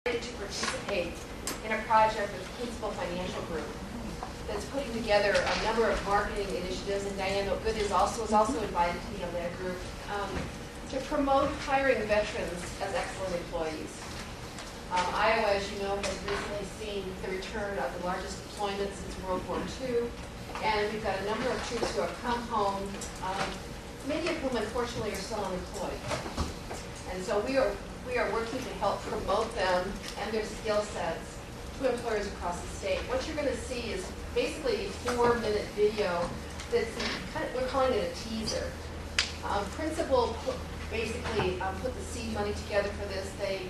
To participate in a project with Principal Financial Group that's putting together a number of marketing initiatives, and Diane Good was also invited to be on that group to promote hiring veterans as excellent employees. Iowa, as you know, has recently seen the return of the largest deployment since World War II, and we've got a number of troops who have come home, many of whom unfortunately are still unemployed. And so we are working to help promote them and their skill sets to employers across the state. What you're going to see is basically a 4-minute video that's we're calling it a teaser. Principal basically put the seed money together for this. They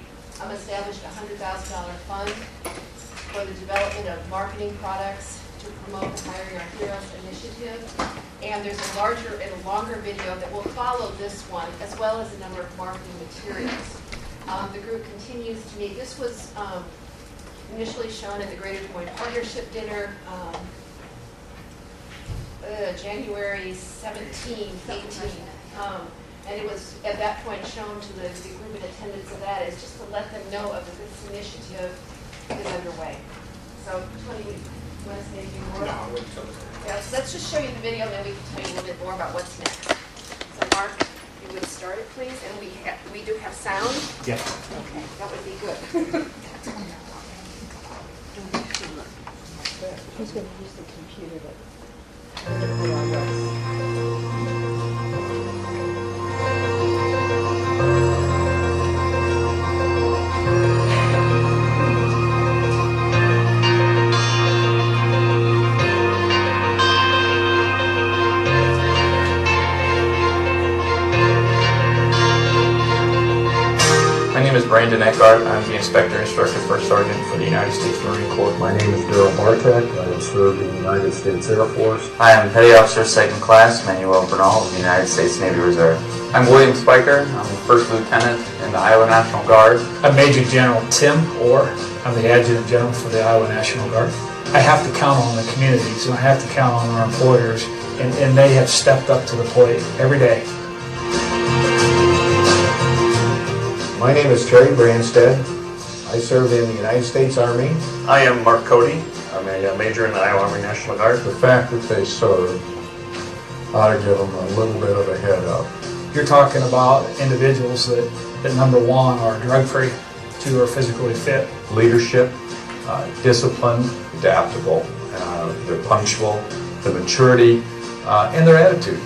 established a $100,000 fund for the development of marketing products to promote the Hiring Our Heroes initiative. And there's a larger and a longer video that will follow this one, as well as a number of marketing materials. The group continues to meet. This was initially shown at the Greater Des Moines Partnership Dinner, January 17, 18. And it was at that point shown to the group in attendance of that is just to let them know of this initiative is underway. So, do you want to say anything more? No, yeah, so let's just show you the video, and then we can tell you a little bit more about what's next. So, Mark, if you would start it, please, and we do have sound. Yeah. Okay, that would be good. Who's going to use the computer to put on this? My name is Brandon Eckhart. I'm the Inspector Instructor First Sergeant for the United States Marine Corps. My name is Daryl Bartek. I have served in the United States Air Force. Hi, I'm Petty Officer 2nd Class Manuel Bernal of the United States Navy Reserve. I'm William Spiker. I'm the First Lieutenant in the Iowa National Guard. I'm Major General Tim Orr. I'm the Adjutant General for the Iowa National Guard. I have to count on the communities, and I have to count on our employers, and they have stepped up to the plate every day. My name is Terry Branstad. I served in the United States Army. I am Mark Cody. I'm a major in the Iowa Army National Guard. The fact that they served ought to give them a little bit of a head up. You're talking about individuals that number one, are drug-free, 2, are physically fit. Leadership, disciplined, adaptable, they're punctual, the maturity, and their attitude.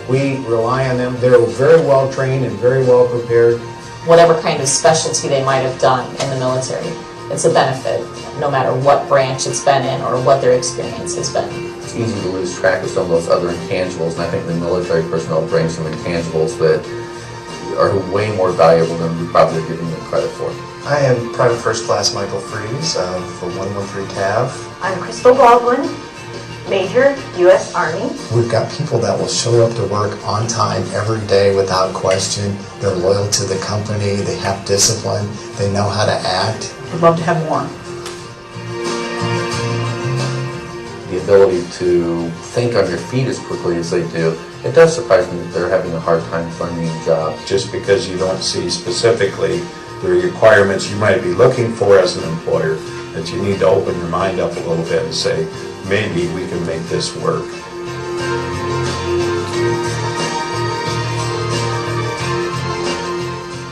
We rely on them. They're very well trained and very well prepared. Whatever kind of specialty they might have done in the military, it's a benefit, no matter what branch it's been in or what their experience has been. It's easy to lose track of some of those other intangibles, and I think the military personnel bring some intangibles that are way more valuable than we probably are giving them credit for. I am Private First Class Michael Freeze for 113 TAV. I'm Crystal Baldwin, Major, U.S. Army. We've got people that will show up to work on time every day without question. They're loyal to the company, they have discipline, they know how to act. I'd love to have more. The ability to think on your feet as quickly as they do, it does surprise me that they're having a hard time finding a job. Just because you don't see specifically the requirements you might be looking for as an employer, that you need to open your mind up a little bit and say, maybe we can make this work.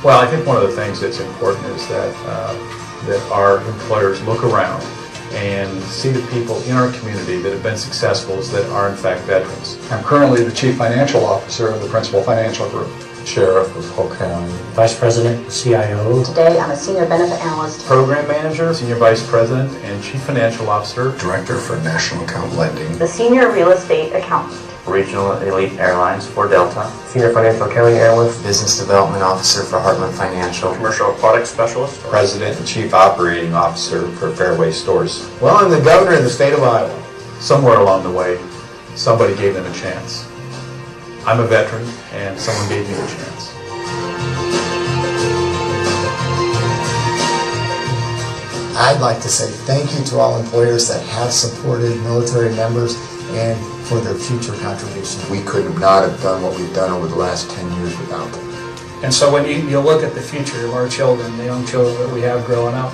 Well, I think one of the things that's important is that our employers look around and see the people in our community that have been successful that are in fact veterans. I'm currently the Chief Financial Officer of the Principal Financial Group. Sheriff of Polk County. Vice President, CIO. Today I'm a Senior Benefit Analyst. Program Manager, Senior Vice President, and Chief Financial Officer. Director for National Account Lending. The Senior Real Estate Accountant. Regional Elite Airlines for Delta. Senior Financial Accounting Analyst. Business Development Officer for Heartland Financial. Commercial Product Specialist. President and Chief Operating Officer for Fairway Stores. Well, I'm the governor of the state of Iowa. Somewhere along the way, somebody gave them a chance. I'm a veteran, and someone gave me a chance. I'd like to say thank you to all employers that have supported military members and for their future contributions. We could not have done what we've done over the last 10 years without them. And so when you look at the future of our children, the young children that we have growing up,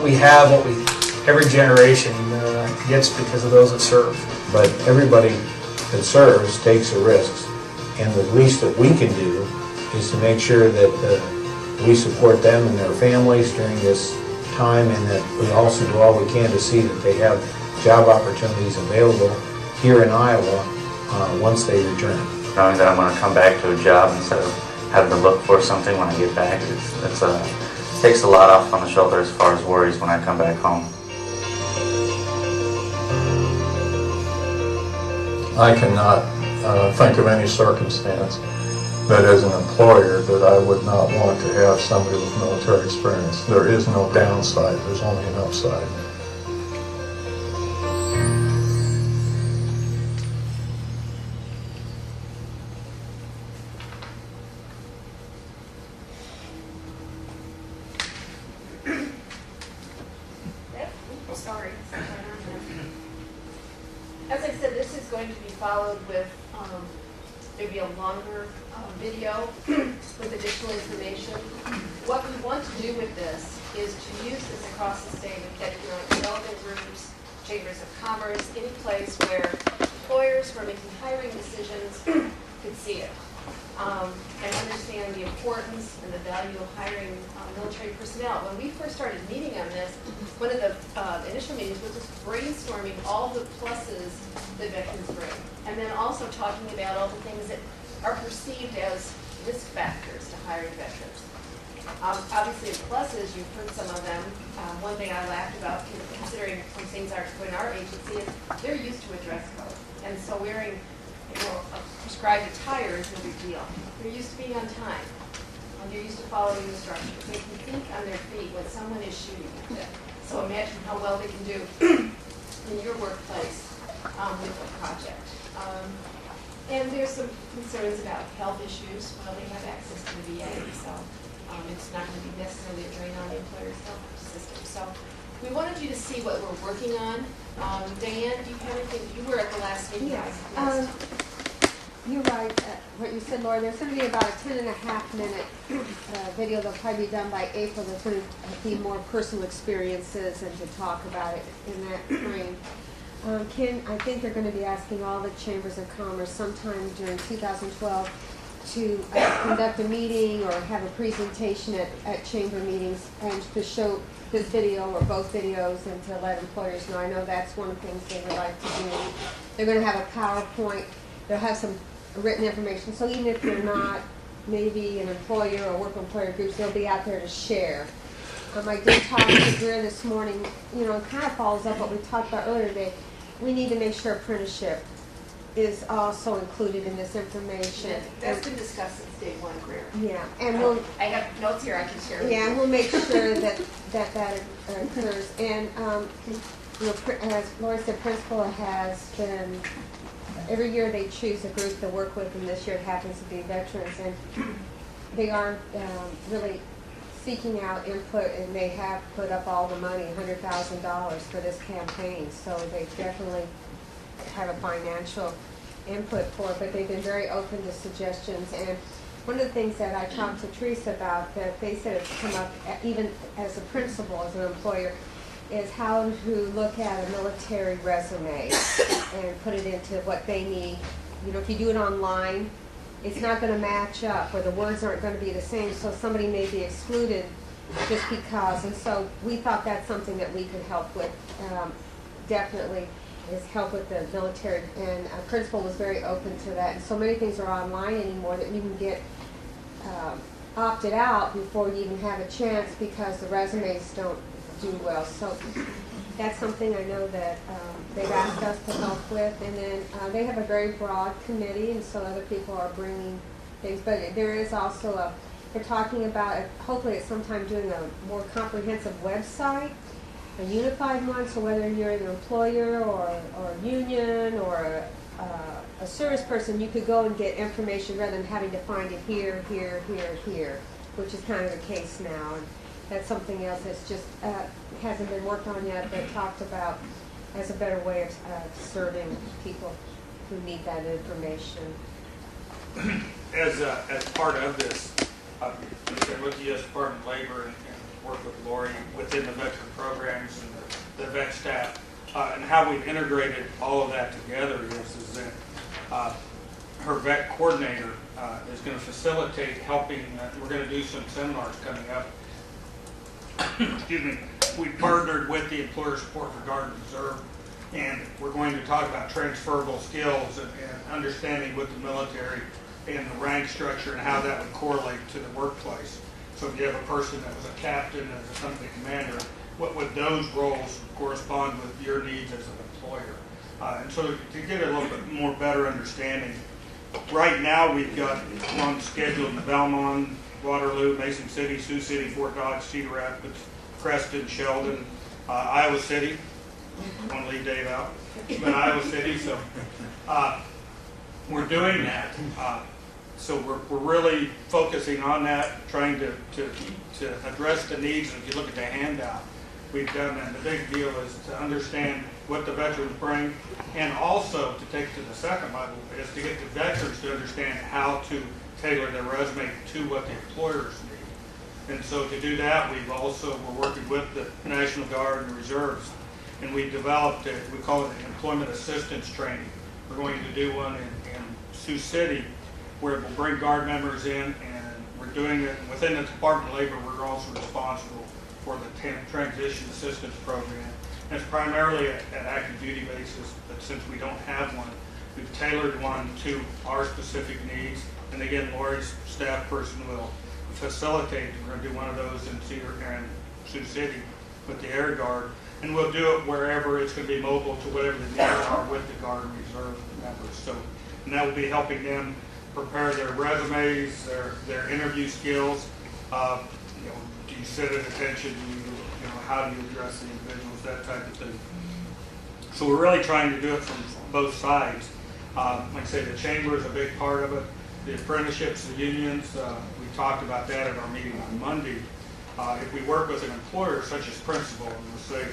we have what every generation gets because of those that serve. But everybody that serves takes the risks, and the least that we can do is to make sure that we support them and their families during this time, and that we also do all we can to see that they have job opportunities available here in Iowa once they return. Knowing that I'm going to come back to a job instead of having to look for something when I get back, it takes a lot off on the shoulder as far as worries when I come back home. I cannot think of any circumstance that as an employer that I would not want to have somebody with military experience. There is no downside, there's only an upside. Sorry. As I said, this is going to be followed with maybe a longer video with additional information. What we want to do with this is to use this across the state with economic development groups, chambers of commerce, any place where employers who are making hiring decisions could see it and understand the importance and the value of hiring military personnel. When we first started meeting on this, one of the initial meetings was just brainstorming all the pluses that veterans bring, and then also talking about all the things that are perceived as risk factors to hiring veterans. Obviously, the pluses, you've heard some of them. One thing I laughed about, considering some things are in our agency, is they're used to a dress code, and so wearing a prescribed attire is no big deal. They're used to being on time. They're used to following instructions. They can think on their feet when someone is shooting at them. So imagine how well they can do in your workplace with a project. And there's some concerns about health issues. Well, they have access to the VA, so it's not going to be necessarily a drain on the employer's health system. So we wanted you to see what we're working on. Diane, do you have anything? You were at the last meeting. Yes. You're right, what you said, Laura. There's going to be about a 10.5-minute video that'll probably be done by April. There's going to be more personal experiences and to talk about it in that frame. Ken, I think they're going to be asking all the chambers of commerce sometime during 2012 to conduct a meeting or have a presentation at chamber meetings and to show this video or both videos and to let employers know. I know that's one of the things they would like to do. They're going to have a PowerPoint. They'll have some written information. So even if you're not maybe an employer or work employer groups, they'll be out there to share. I did talk to Greer this morning. You know, it kind of follows up what we talked about earlier today. We need to make sure apprenticeship is also included in this information. That's been discussed since day one, Greer. Yeah, and we'll. I have notes here I can share with you. Yeah, and we'll make sure that occurs. And you know, as Laura said, principal has been. Every year they choose a group to work with, and this year it happens to be veterans, and they are really seeking out input, and they have put up all the money, $100,000 for this campaign. So they definitely have a financial input for it, but they've been very open to suggestions. And one of the things that I talked to Teresa about that they said it's come up even as a principal, as an employer, is how to look at a military resume and put it into what they need. You know, if you do it online, it's not going to match up, or the words aren't going to be the same, so somebody may be excluded just because. And so we thought that's something that we could help with, definitely, is help with the military. And our principal was very open to that. And so many things are online anymore that you can get opted out before you even have a chance because the resumes don't do well. So that's something I know that they've asked us to help with. And then they have a very broad committee, and so other people are bringing things. But there is also they're talking about, hopefully at some time, doing a more comprehensive website, a unified one, so whether you're an employer or union or a service person, you could go and get information rather than having to find it here, which is kind of the case now. And that's something else that's just hasn't been worked on yet, but talked about as a better way of serving people who need that information. as part of this, with the U.S. Department of Labor and work with Lori within the veteran programs and the vet staff, and how we've integrated all of that together is that her vet coordinator is going to facilitate helping. We're going to do some seminars coming up. Excuse me. We partnered with the Employer Support for Guard and Reserve, and we're going to talk about transferable skills and understanding with the military and the rank structure and how that would correlate to the workplace. So if you have a person that was a captain and a company commander, what would those roles correspond with your needs as an employer? And so to get a little bit more better understanding, right now we've got one scheduled in Belmont, Waterloo, Mason City, Sioux City, Fort Dodge, Cedar Rapids, Creston, Sheldon, Iowa City. I want to leave Dave out, but Iowa City. So we're doing that. So we're really focusing on that, trying to address the needs. And if you look at the handout, we've done that. The big deal is to understand what the veterans bring, and also to take to the second level is to get the veterans to understand how to tailor their resume to what the employers need. And so to do that, we're working with the National Guard and Reserves, and we developed we call it an employment assistance training. We're going to do one in Sioux City, where we'll bring Guard members in, and we're doing it within the Department of Labor. We're also responsible for the transition assistance program. And it's primarily at active duty basis, but since we don't have one, we've tailored one to our specific needs. And again, Lori's staff person will facilitate. We're going to do one of those in Cedar and Sioux City with the Air Guard, and we'll do it wherever it's going to be mobile to whatever the needs are with the Guard and Reserve members. So, and that will be helping them prepare their resumes, their interview skills. Do you sit at attention? How do you address the individuals? That type of thing. So we're really trying to do it from both sides. Like I say, the chamber is a big part of it. The apprenticeships, the unions, we talked about that at our meeting on Monday. If we work with an employer such as Principal, and we'll say,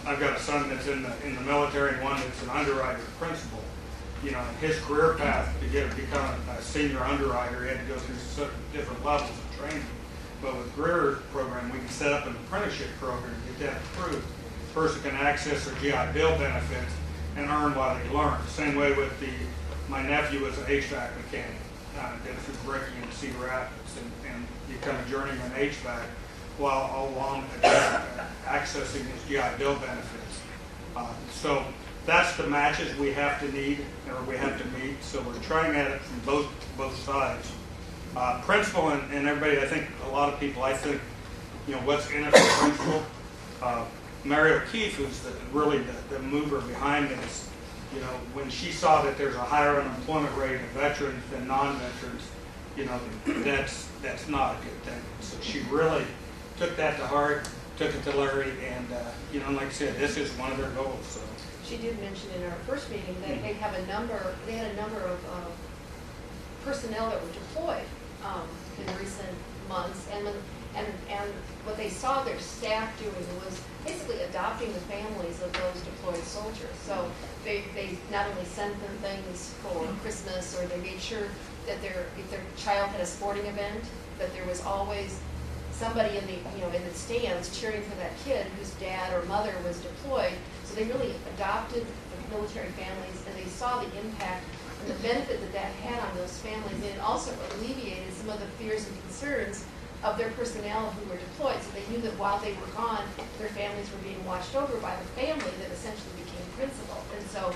I've got a son that's in the military and one that's an underwriter principal. His career path to become a senior underwriter, he had to go through different levels of training. But with Greer's program, we can set up an apprenticeship program to get that approved. The person can access their GI Bill benefits and earn while they learn. Same way with my nephew was an HVAC mechanic. Did it through Bricky in Cedar Rapids and become a journeyman HVAC while all along accessing his GI Bill benefits. So that's the matches we have to meet. So we're trying at it from both sides. Principal and everybody, I think a lot of people, what's in it for Principal. Mary O'Keefe, who's really the mover behind this, when she saw that there's a higher unemployment rate of veterans than non-veterans, that's not a good thing. So she really took that to heart, took it to Larry, and like I said, this is one of their goals. So. She did mention in our first meeting that they had a number of personnel that were deployed in recent months, and what they saw their staff doing was basically adopting the families of those deployed soldiers. So they not only sent them things for Christmas, or they made sure that if their child had a sporting event, that there was always somebody in the stands cheering for that kid whose dad or mother was deployed. So they really adopted the military families, and they saw the impact and the benefit that had on those families, and it also alleviated some of the fears and concerns of their personnel who were deployed. So they knew that while they were gone, their families were being watched over by the family that essentially became Principal. And so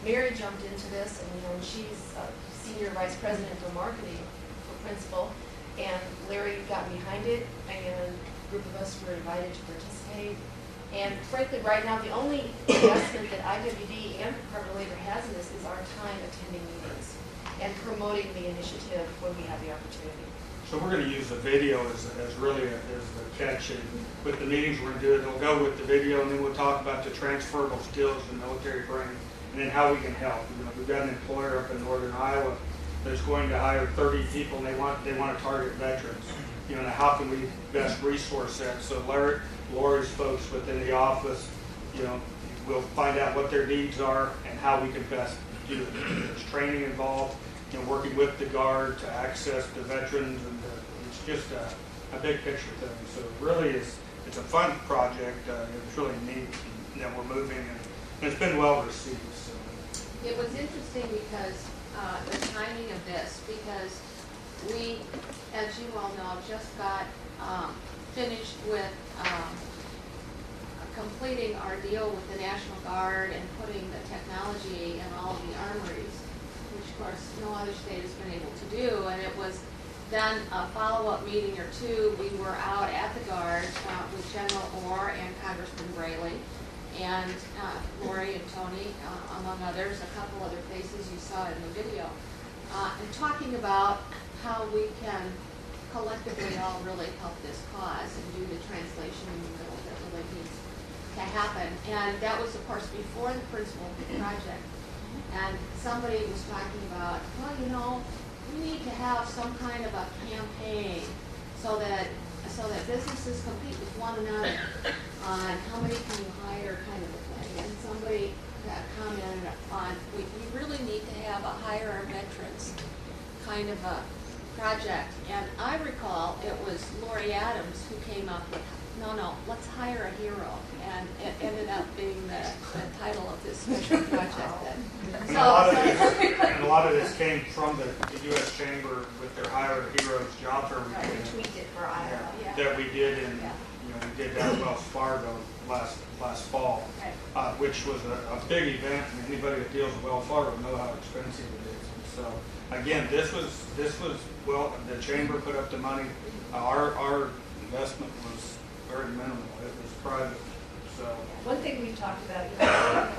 Mary jumped into this, and she's Senior Vice President for Marketing for Principal, and Larry got behind it, and a group of us were invited to participate. And frankly, right now, the only investment that IWD and the Department of Labor has in this is our time attending meetings and promoting the initiative when we have the opportunity. So we're going to use the video as the catch. And with the meetings we're going to do, it'll go with the video, and then we'll talk about the transferable skills the military brings, and then how we can help. We've got an employer up in northern Iowa that's going to hire 30 people, and they want to target veterans. How can we best resource that? So Lori's folks within the office, we'll find out what their needs are and how we can best do it. There's training involved, working with the Guard to access the veterans, and it's just a big picture thing. So it really is, it's a fun project. It's really neat that we're moving, and it's been well received. So. It was interesting because the timing of this, because we, as you all know, just got finished with completing our deal with the National Guard and putting the technology in all of the armories, which of course no other state has been able to do. And it was then a follow-up meeting or two. We were out at the Guard with General Orr and Congressman Braley and Lori and Tony, among others, a couple other faces you saw in the video, and talking about how we can collectively all really help this cause and do the translation in the middle that really needs to happen. And that was, of course, before the principal project. And somebody was talking about, well, we need to have some kind of a campaign so that businesses compete with one another on how many can you hire, kind of a thing. And somebody commented on, we really need to have a hire our veterans kind of a project. And I recall it was Lori Adams who came up with, no, let's hire a hero. And it ended up being the title of this special project. And a lot of this came from the U.S. Chamber with their Hire Heroes job fair We did for Iowa. that we did in, we did down in Wells Fargo last fall, which was a big event. And anybody that deals with Wells Fargo know how expensive it is. And so again, this was well, the chamber put up the money. Our investment was very minimal. It was private. So one thing we've talked about,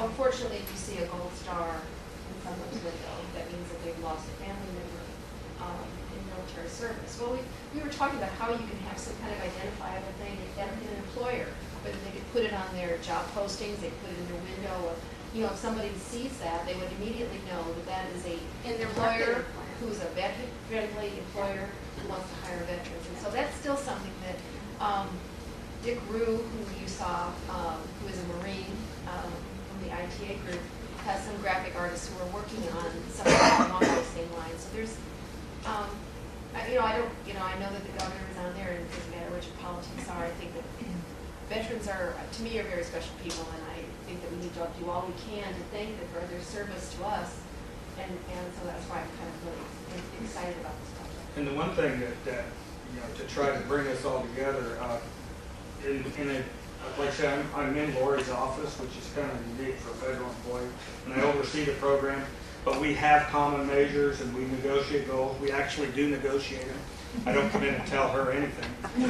unfortunately, if you see a gold star in someone's window, that means that they've lost a family member in military service. Well, we were talking about how you can have some kind of identifiable thing in an employer, whether they could put it on their job postings, they could put it in their window, or if somebody sees that, they would immediately know that is a employer who's a veteran employer who wants to hire veterans. And so that's still something that Dick Rue, who you saw, who is a Marine from the ITA group, has some graphic artists who are working on something along those same lines. So there's, I know that the governor is on there, and it doesn't matter which politics are. I think that veterans are, to me, are very special people, and I think that we need to do all we can to thank them for their service to us. And so that's why I'm kind of really excited about this project. And the one thing that to try to bring us all together, like I said, I'm in Lori's office, which is kind of unique for a federal employee, and I oversee the program. But we have common measures, and we negotiate goals. We actually do negotiate them. I don't come in and tell her anything. We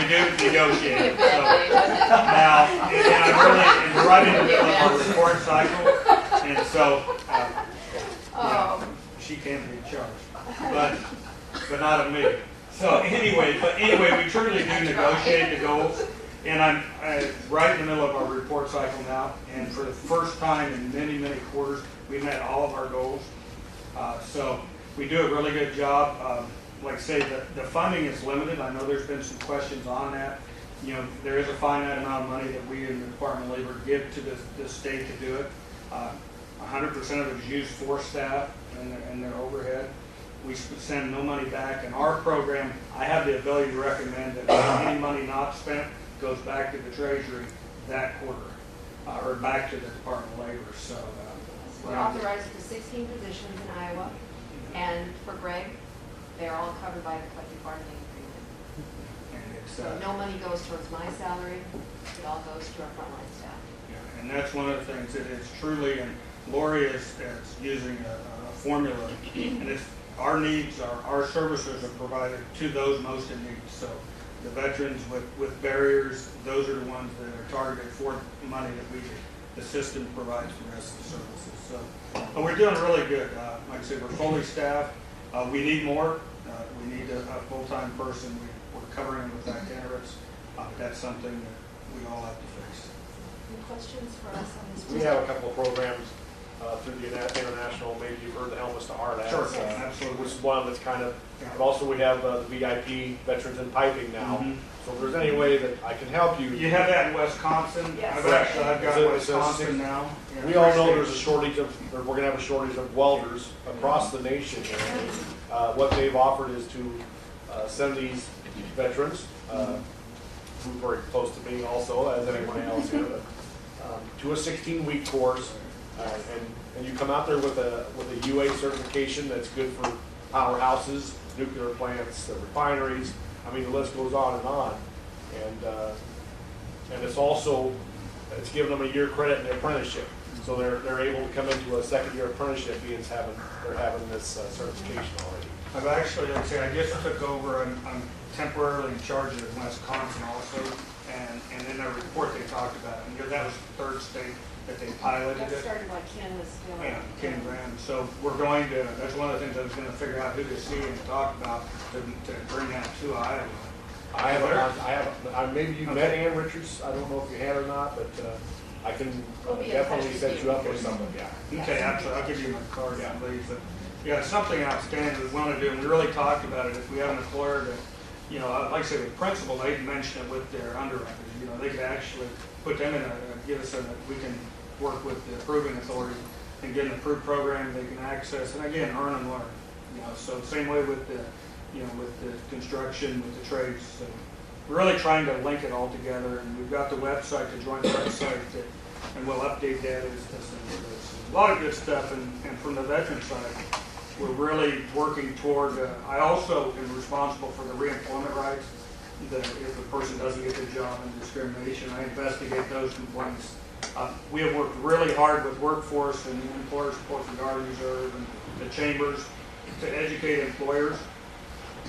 do negotiate. So, now, and I'm really right in the middle of our report cycle, and so she can be in charge, but not of me. So anyway, we truly do negotiate the goals, and I'm right in the middle of our report cycle now, and for the first time in many, many quarters, we met all of our goals. So we do a really good job. Like I say, the funding is limited. I know there's been some questions on that. There is a finite amount of money that we in the Department of Labor give to the state to do it. 100% of it is used for staff and their overhead. We send no money back. In our program, I have the ability to recommend that any money not spent goes back to the Treasury that quarter, or back to the Department of Labor. So we're authorized for 16 positions in Iowa, and for Greg, they're all covered by the collective bargaining agreement. And it's, so no money goes towards my salary; it all goes to our frontline staff. Yeah, and that's one of the things that it's truly, and Lori is using a formula, and it's our needs, our services are provided to those most in need. So the veterans with barriers, those are the ones that are targeted for money that the system provides for the rest of the services. So but we're doing really good. Like I said, we're fully staffed. We need more. We need a full-time person. We're covering with itineraries. That's something that we all have to face. Any questions for us on this? We have a couple of programs through the international, maybe you've heard the Helmets to Heart ads. Sure, absolutely. Which is one that's kind of, but also we have the VIP Veterans in Piping now. Mhm. So if there's any way that I can help you. You have that in Wisconsin? Yes. I've got Wisconsin now. Yeah, We all know appreciate there's it. a shortage of, or we're gonna have a shortage of welders across the nation. And what they've offered is to send these veterans, who are very close to me also, as anyone else here, but, to a 16-week course. And you come out there with a UA certification that's good for powerhouses, nuclear plants, the refineries. I mean, the list goes on and on. And it's also, it's giving them a year credit in their apprenticeship. So they're able to come into a second-year apprenticeship being they're having this certification already. I've actually, like I say, I just took over, I'm temporarily in charge of Wisconsin also, and in their report they talked about it, and that was the third state that they piloted That it. started like Ken was doing. Yeah, Ken Graham. So we're going to, that's one of the things I was going to figure out who to see and talk about to bring that to Iowa. Maybe you met Ann Richards, I don't know if you had or not, but I can We'll be in definitely touch set with you you. up with somebody, yeah. Okay, absolutely. I'll give you my card, I believe. But yeah, it's something outstanding we want to do, and we really talked about it. If we have an employer that, you know, like I say, the principal, they mentioned it with their underwriters. You know, they could actually put them in give us we can work with the approving authority and get an approved program they can access, and again, earn and learn. You know, so same way with the, you know, with the construction, with the trades. So we're really trying to link it all together, and we've got the website, the joint website, and we'll update that as a lot of good stuff. And from the veteran side, we're really working toward. I also am responsible for the reemployment rights. If a person doesn't get the job and discrimination, I investigate those complaints. We have worked really hard with workforce and employer support for Guard Reserve and the chambers to educate employers.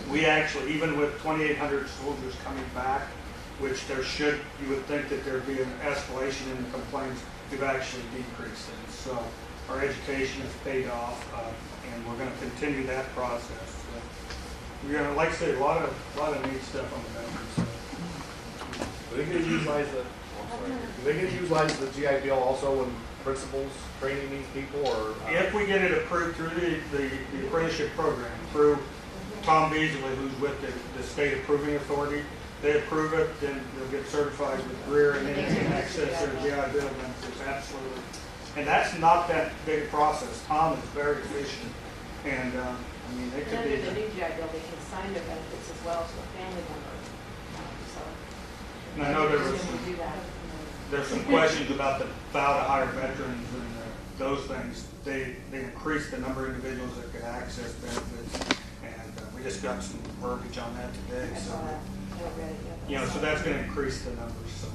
We actually, even with 2,800 soldiers coming back, which you would think that there'd be an escalation in the complaints, we've actually decreased it. So our education has paid off, and we're going to continue that process. We're going to, like I say, a lot of neat stuff on the veterans side. Do they get to utilize the GI Bill also when principals training these people, or? If we get it approved through the apprenticeship program, through Tom Beasley, who's with the state approving authority, they approve it, then they'll get certified with Greer, and then they can access their GI Bill benefits, absolutely. And that's not that big a process. Tom is very efficient, and I mean, they And could under be. the new GI Bill, they can sign their benefits as well to a family member. So. And I know there They was can do that. there's some questions about the vow to hire veterans and those things. They increased the number of individuals that could access benefits, and we just got some verbiage on that today. I So, saw that. I haven't read it yet. you know, so that's going to increase the numbers. So,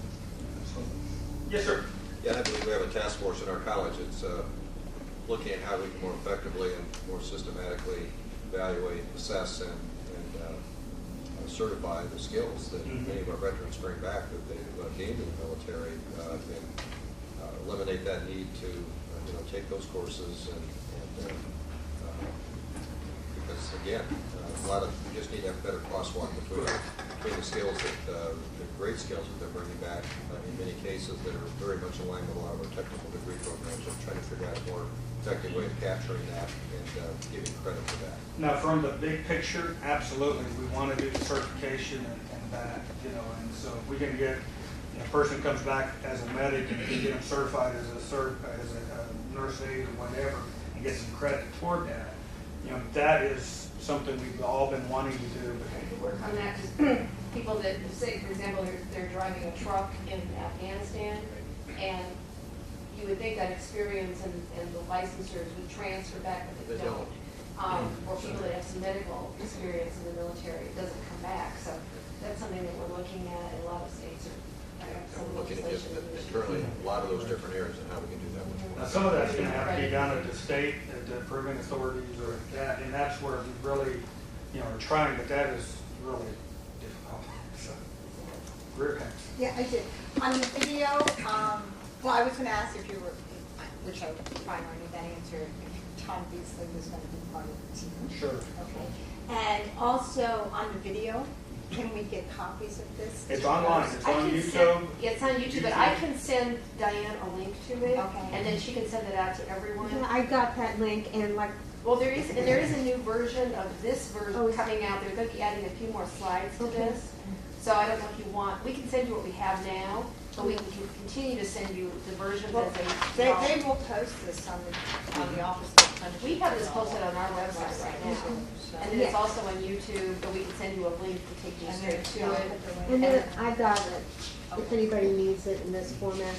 yes, sir. Yeah, I believe we have a task force in our college. It's looking at how we can more effectively and more systematically evaluate, assess, and certify the skills that many of our veterans bring back that they've gained in the military, and eliminate that need to take those courses and because again, we just need to have better crosswalk between the skills the great skills that they're bringing back in many cases that are very much aligned with a lot of our technical degree programs, and trying to figure out a more effective way of capturing that and giving credit for that. Now, from the big picture, absolutely, we want to do the certification and that, and so if we can get, a person comes back as a medic and we get them certified as a nurse aide or whatever, and get some credit toward that, that is something we've all been wanting to do. Work on that, because people that, say, for example, they're driving a truck in Afghanistan, and you would think that experience and the licensures would transfer back, but they don't. Or people that have some medical experience in the military, it doesn't come back. So that's something that we're looking at, and a lot of states are. We're looking at just internally a lot of those different areas and how we can do that. Now, some of that's going to have to be done at the state, at the approving authorities, or that, and that's where we really, are trying, but that is really difficult. So, Greer has. Yeah, I did. On the video, well, I was going to ask if you were, which I probably already knew that answer, if Tom Beasley was going to be part of the team. Sure. Okay. And also on the video, can we get copies of this? It's online, it's I on can YouTube. send- Yeah, it's on YouTube, but I can send Diane a link to it, Okay. and then she can send it out to everyone. Yeah, I got that link and like, Well, there is a new version of this version Oh, coming out. They're going to be adding a few more slides to Okay. this. So I don't know if you want, we can send you what we have now, but we can continue to send you the versions Well, as they. they will post this on the office. We have this posted on our website right now. And then it's Yes. also on YouTube, but we can send you a link to take you straight to it. and then I got it, if anybody needs it in this format.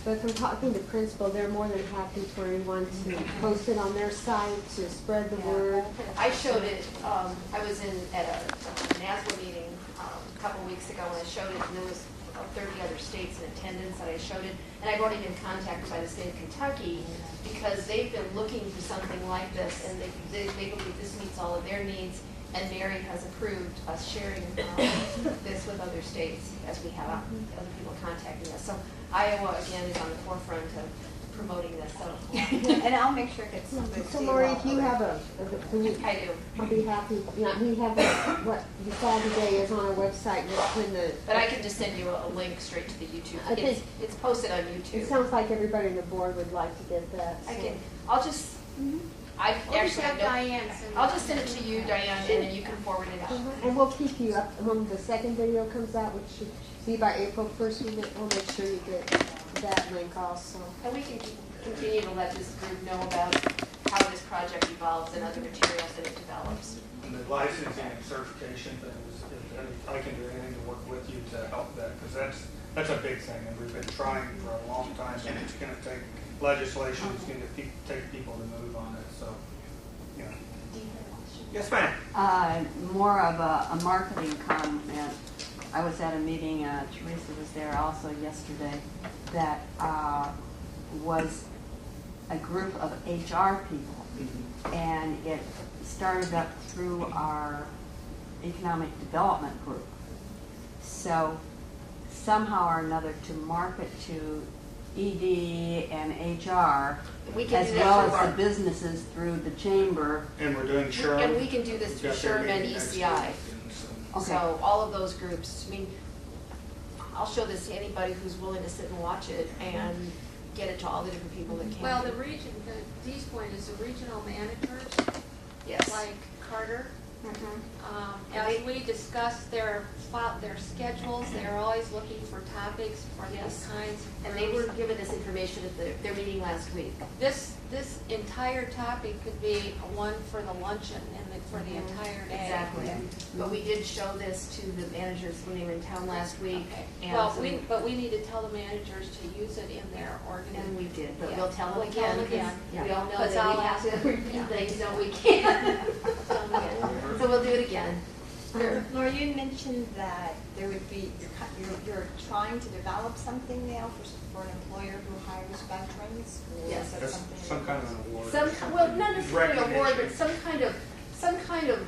But from talking to principal, they're more than happy for anyone to post it on their site, to spread the word. I showed it, I was at a NASWA meeting a couple weeks ago, and I showed it, and there was 30 other states in attendance, and I showed it. And I've already been contacted by the state of Kentucky, because they've been looking for something like this, and they believe this meets all of their needs. And Mary has approved us sharing this with other states, as we have other people contacting us. So Iowa, again, is on the forefront of promoting this, so. And I'll make sure it gets somebody. So Lori, if you have I do. I'll be happy, we have what you saw today is on our website, when the. But I can just send you a link straight to the YouTube. I think- It's posted on YouTube. It sounds like everybody on the board would like to get that. I so. can, I'll just, I We'll just actually, have no- Diane send it. I'll just send it to you, Diane, and then you can forward it out. And we'll keep you up, when the second video comes out, which should be by April 1st, we'll make sure you get that link also. And we can continue to let this group know about how this project evolves and other materials that it develops. And the licensing and certification things, if I can do anything to work with you to help that, because that's a big thing, and we've been trying for a long time, and it's gonna take legislation, it's gonna take people to move on it, so, you know. Yes, ma'am. More of a marketing comment. I was at a meeting, Teresa was there also yesterday, that was a group of HR people. And it started up through our economic development group. So somehow or another to market to ED and HR, We can as do that well through as our- the businesses through the chamber. And we're doing SHRM. And we can do this We've through got their SHRM and meeting next ECI. week, and so- Okay. So all of those groups, I mean, I'll show this to anybody who's willing to sit and watch it and get it to all the different people that can. Well, the region, the D's point is the regional managers, Yes. like Carter. And As they- we discuss their schedules, they're always looking for topics for these Yes. kinds of And they were groups. given this information at their meeting last week. This entire topic could be one for the luncheon and for the entire day. Exactly. But we did show this to the managers when they were in town last week. And Well, so- but we need to tell the managers to use it in their organization. And we did, but Yeah. we'll tell them We'll tell again, them because again. we all know Because that I'll we have ask- to repeat yeah. things, no, we can't. So we'll do it again. Laura, you mentioned that there would be, you're trying to develop something now for an employer who hires veterans? Or Yes. is that That's something? some kind of an award. Well, not necessarily an award, but Recognition. some kind of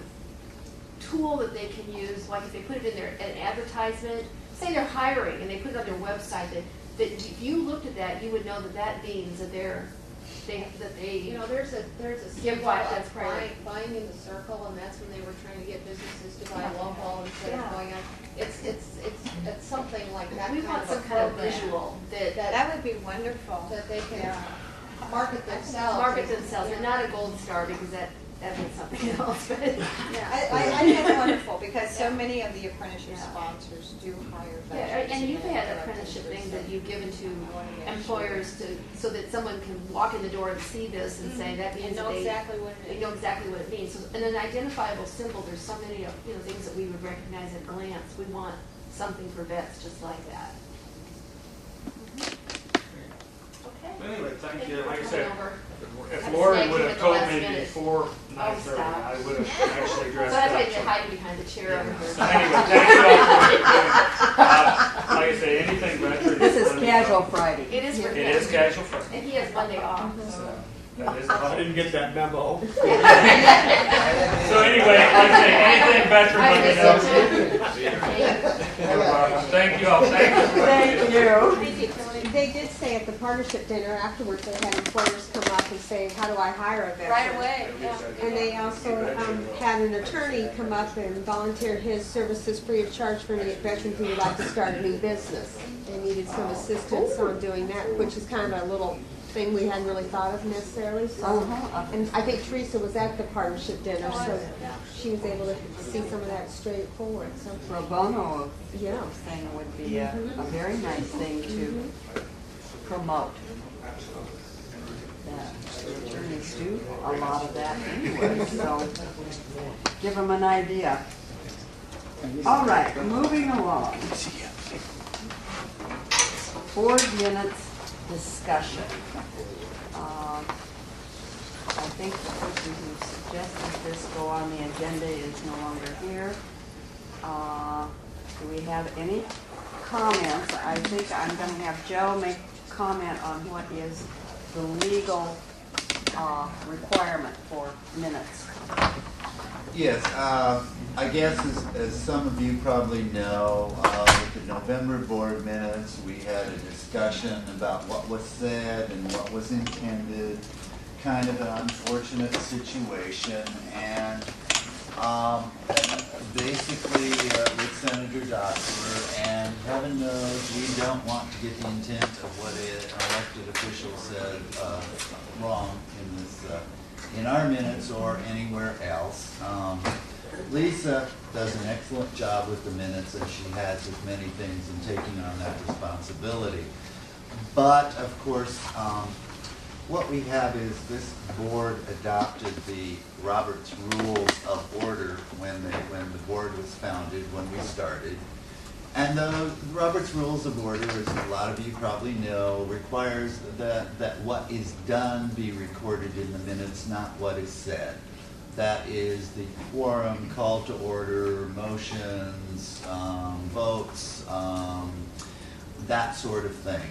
tool that they can use, like if they put it in an advertisement, say they're hiring and they put it on their website, that if you looked at that, you would know that means that they. You know, there's a Give symbol back, of that's right. buying in the circle, and that's when they were trying to get businesses to buy local instead Yeah. of going on. It's something like that. We kind want of some a kind of program visual that That would be wonderful. that they can market themselves. market themselves. They're not a gold star because that means something else, but. Yeah. I think that's wonderful, because so many of the apprenticeship sponsors do hire Yeah, veterans. and you've they had feel like apprenticeship they things deserve that you've given it. to I wanna make employers sure. so that someone can walk in the door and see this and say that means And that know they. exactly what it They is. know exactly what it means. So, and an identifiable symbol, there's so many of, things that we would recognize at a glance. We want something for vets just like that. Okay. Anyway, thank you. for Like I coming said, over. if I Lori snagged would you have at the told last me minute. before Oh, 9:30, stop. I would have actually So dressed that's up. why you're hiding behind the chair over here. So anyway, thank you all for what you're doing. Like I say, anything veterans. This is let me know. casual Friday. It is for It him. is casual Friday. And he has Monday off. So that is I didn't get that memo. So anyway, like I say, anything veteran, let me know. Thank you all. Thank you. Thank you. Thank you, Tony. They did say at the partnership dinner afterwards, they had employers come up and say, how do I hire a veteran? Right away, yeah. And they also had an attorney come up and volunteer his services free of charge for any veterans who would like to start a new business and needed some assistance on doing that, which is kind of a little thing we hadn't really thought of necessarily. So, and I think Teresa was at the partnership dinner, so she was able to see some of that straight forward. So Pro bono yeah, thing would be a very nice thing to promote. That attorneys do a lot of that anyway, so give them an idea. All right, moving along. Board minutes discussion. I think the person who suggested this go on the agenda is no longer here. Do we have any comments? I think I'm going to have Joe make comment on what is the legal requirement for minutes. Yes, I guess as some of you probably know, with the November board minutes, we had a discussion about what was said and what was intended, kind of an unfortunate situation, and basically with Senator Dossler, and heaven knows we don't want to get the intent of what an elected official said wrong in this in our minutes or anywhere else. Lisa does an excellent job with the minutes, as she has with many things in taking on that responsibility. But of course, what we have is this board adopted the Roberts Rules of Order when the board was founded, when we started. And the Roberts Rules of Order, as a lot of you probably know, requires that what is done be recorded in the minutes, not what is said. That is the quorum, call to order, motions, votes, that sort of thing.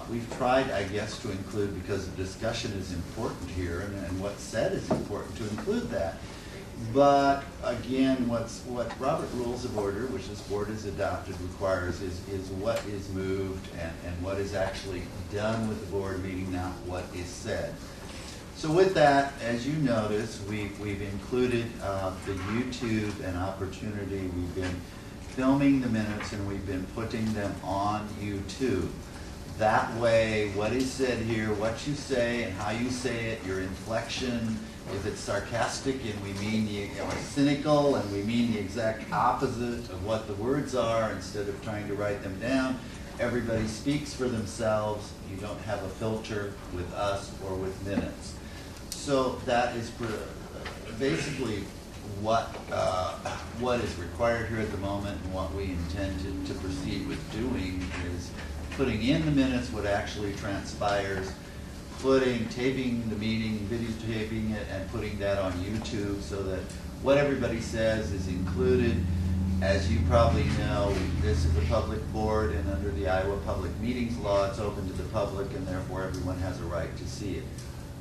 We've tried, I guess, to include, because the discussion is important here and what's said is important, to include that. But again, what Robert Rules of Order, which this board has adopted, requires is what is moved and what is actually done with the board meeting, not what is said. So with that, as you notice, we've included the YouTube and opportunity. We've been filming the minutes and we've been putting them on YouTube. That way, what is said here, what you say and how you say it, your inflection, if it's sarcastic and we mean or cynical and we mean the exact opposite of what the words are instead of trying to write them down, everybody speaks for themselves. You don't have a filter with us or with minutes. So that is basically what is required here at the moment, and what we intend to proceed with doing is putting in the minutes what actually transpires, taping the meeting, videotaping it, and putting that on YouTube so that what everybody says is included. As you probably know, this is a public board, and under the Iowa Public Meetings Law, it's open to the public, and therefore everyone has a right to see it.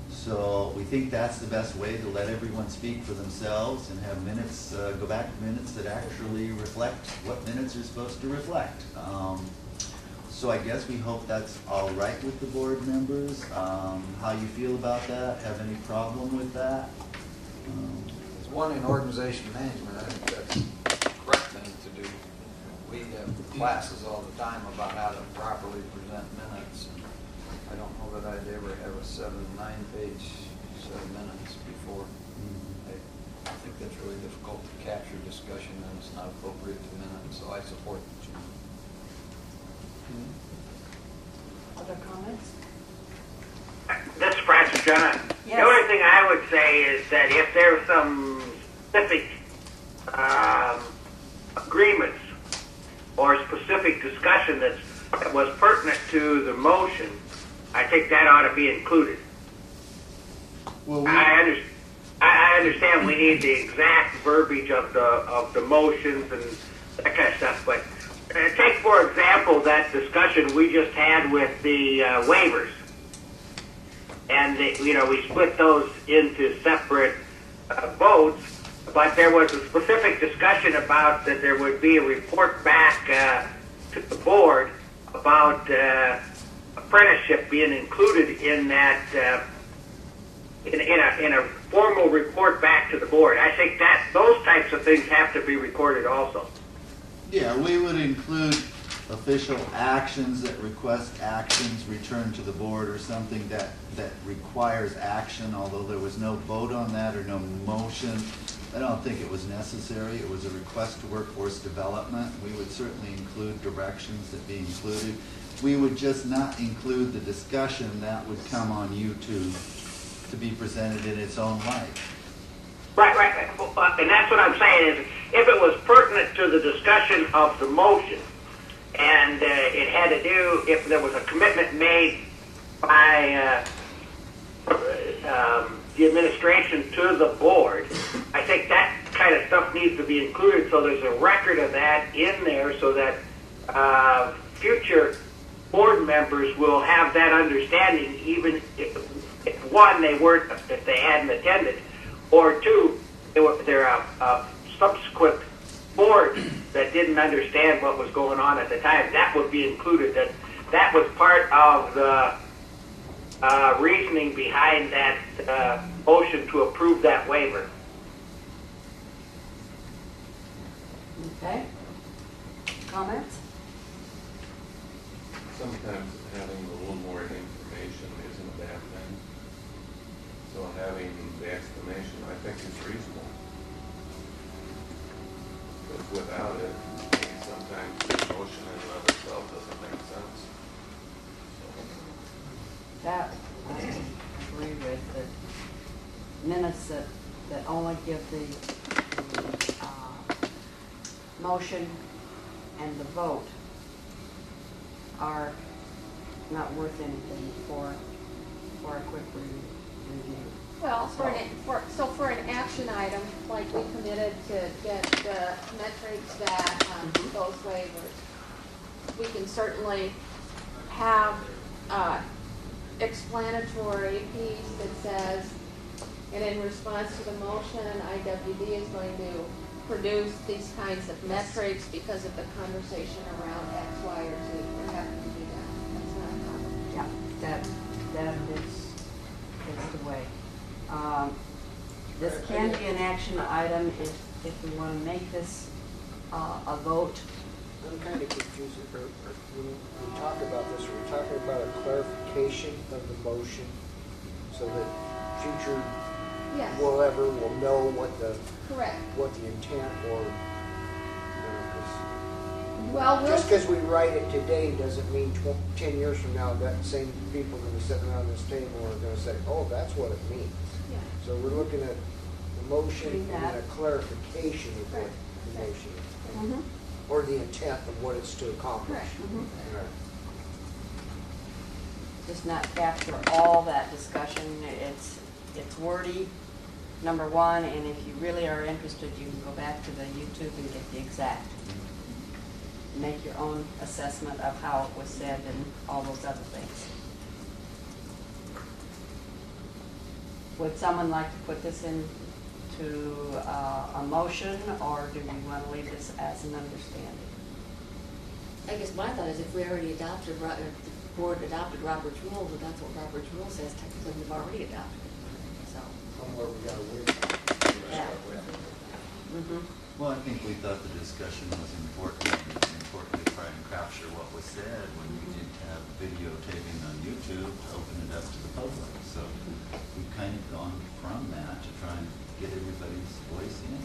So we think that's the best way to let everyone speak for themselves and have minutes, go back to minutes that actually reflect what minutes are supposed to reflect. So I guess we hope that's all right with the board members. How you feel about that? Have any problem with that? As one in organization management, I think that's the correct thing to do. We have classes all the time about how to properly present minutes. And I don't know that I'd ever have a 7-9 page set of minutes before. I think that's really difficult to capture discussion, and it's not appropriate to minutes, so I support the change. Other comments? This is Francis John. Yes. The only thing I would say is that if there's some specific agreements or specific discussion that was pertinent to the motion, I think that ought to be included. Well, I understand we need the exact verbiage of the motions and that kind of stuff, but take, for example, that discussion we just had with the waivers. And, we split those into separate votes, but there was a specific discussion about that there would be a report back to the board about apprenticeship being included in that, in a formal report back to the board. I think that those types of things have to be recorded also. Yeah, we would include official actions that request actions returned to the board, or something that requires action, although there was no vote on that or no motion. I don't think it was necessary. It was a request to workforce development. We would certainly include directions that be included. We would just not include the discussion that would come on YouTube to be presented in its own light. Right. And that's what I'm saying is, if it was pertinent to the discussion of the motion, and it had to do, if there was a commitment made by the administration to the board, I think that kind of stuff needs to be included, so there's a record of that in there, so that future board members will have that understanding, even if one, if they hadn't attended, or two, they're a subsequent board that didn't understand what was going on at the time. That would be included. That was part of the reasoning behind that motion to approve that waiver. Okay. Comments? Sometimes having a little more information isn't a bad thing. So having the explanation, I think, is reasonable. But without it, sometimes the motion in and of itself doesn't make sense. That, I agree with, the minutes that only give the motion and the vote are not worth anything for a quick review. Well, for an action item, like we committed to get the metrics that those waivers, we can certainly have explanatory piece that says, and in response to the motion, IWD is going to produce these kinds of metrics because of the conversation around X, Y, or Z. We're happy to do that. That's not a problem. Yeah, that is the way. This can be an action item if we want to make this a vote. I'm kind of confused. When we talk about this, are we talking about a clarification of the motion so that future Yes. whoever will know what the Correct. what the intent or Well, just because we write it today doesn't mean 10 years from now that same people are going to be sitting around this table are going to say, oh, that's what it means. Yeah. So we're looking at the motion and a clarification of what the motion is. Or the intent of what it's to accomplish. Right. Just not capture all that discussion. It's wordy, number one, and if you really are interested, you can go back to the YouTube and get the exact. Make your own assessment of how it was said and all those other things. Would someone like to put this into a motion, or do we want to leave this as an understanding? I guess my thought is if we already adopted, the board adopted Robert's rules, and that's what Robert's rule says, technically we've already adopted it. So. Somewhere we got to wait. Yeah. Well, I think we thought the discussion was important. It was important to try and capture what was said when we didn't have videotaping on YouTube to open it up to the public. So we've kind of gone from that to try and get everybody's voice in.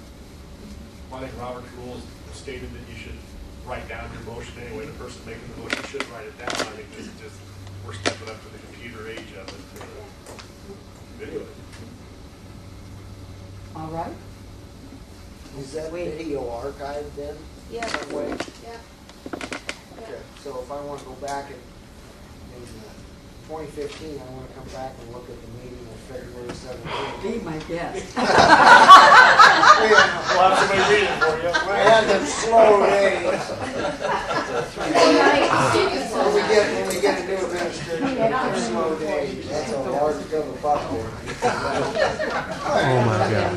Well, I think Robert's rules stated that you should write down your motion anyway. The person making the motion should write it down. I think this is just, we're stepping up to the computer age of it to video it. All right. Is that video archived then? Yeah. Some way? Yeah. Okay, so if I want to go back in 2015, I want to come back and look at the meeting of February 17th. Be my guest. We'll have somebody read it for you. And them slow days. When we get a new administrator, them slow days. That's a large cup of popcorn. Oh, my God.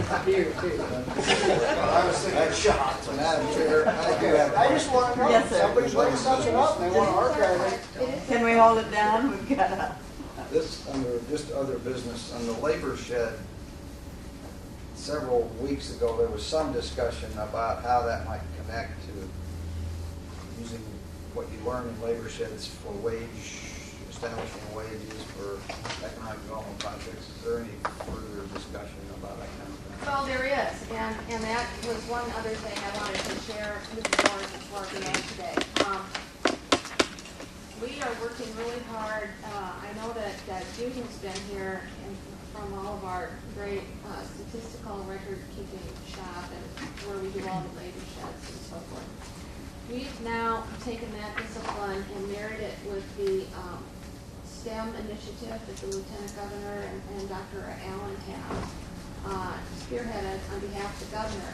I was thinking shots. Madam Chair, I just want to know, Yes, if sir. somebody's bringing something up, and they want to archive it. Can we hold it down? We've got a. This, under just other business, on the labor shed, several weeks ago, there was some discussion about how that might connect to using what you learn in labor sheds for establishing wages for economic development projects. Is there any further discussion about that kind of thing? Well, there is, and that was one other thing I wanted to share with the board before we end today. We are working really hard. I know that Judy's been here from all of our great statistical record-keeping shop and where we do all the labor sheds and so forth. We've now taken that discipline and married it with the STEM initiative that the Lieutenant Governor and Dr. Allen have spearheaded on behalf of the governor,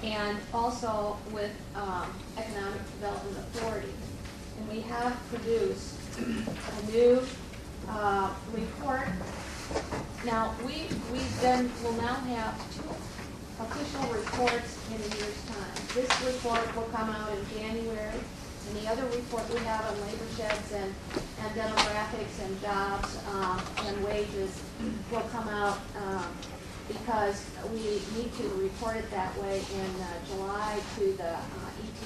and also with Economic Development Authority. And we have produced a new report. Now, we will now have 2 official reports in a year's time. This report will come out in January, and the other report we have on labor sheds and demographics and jobs and wages will come out because we need to report it that way in July to the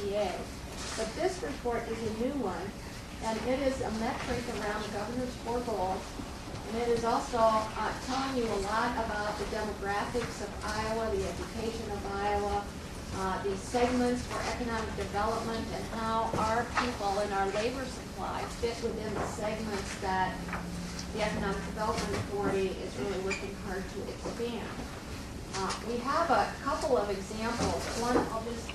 ETA. But this report is a new one, and it is a metric around the governor's 4 goals, and it is also telling you a lot about the demographics of Iowa, the education of Iowa, the segments for economic development, and how our people in our labor supply fit within the segments that the Economic Development Authority is really working hard to expand. We have a couple of examples. One I'll just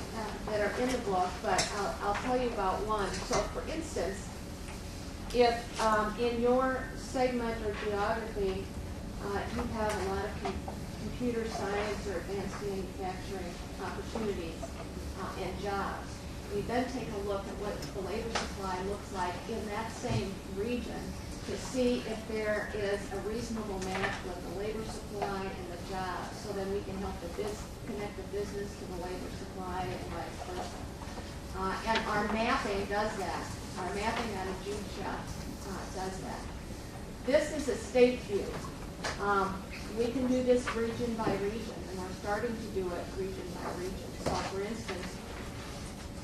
that are in the book, but I'll tell you about one. So, for instance, if in your segment or geography you have a lot of computer science or advanced manufacturing opportunities and jobs, we then take a look at what the labor supply looks like in that same region to see if there is a reasonable match with the labor supply and the jobs, so then we can help connect the business to the labor supply and vice versa. And our mapping does that. Our mapping out of June shop does that. This is a state view. We can do this region by region, and we're starting to do it region by region. So, for instance,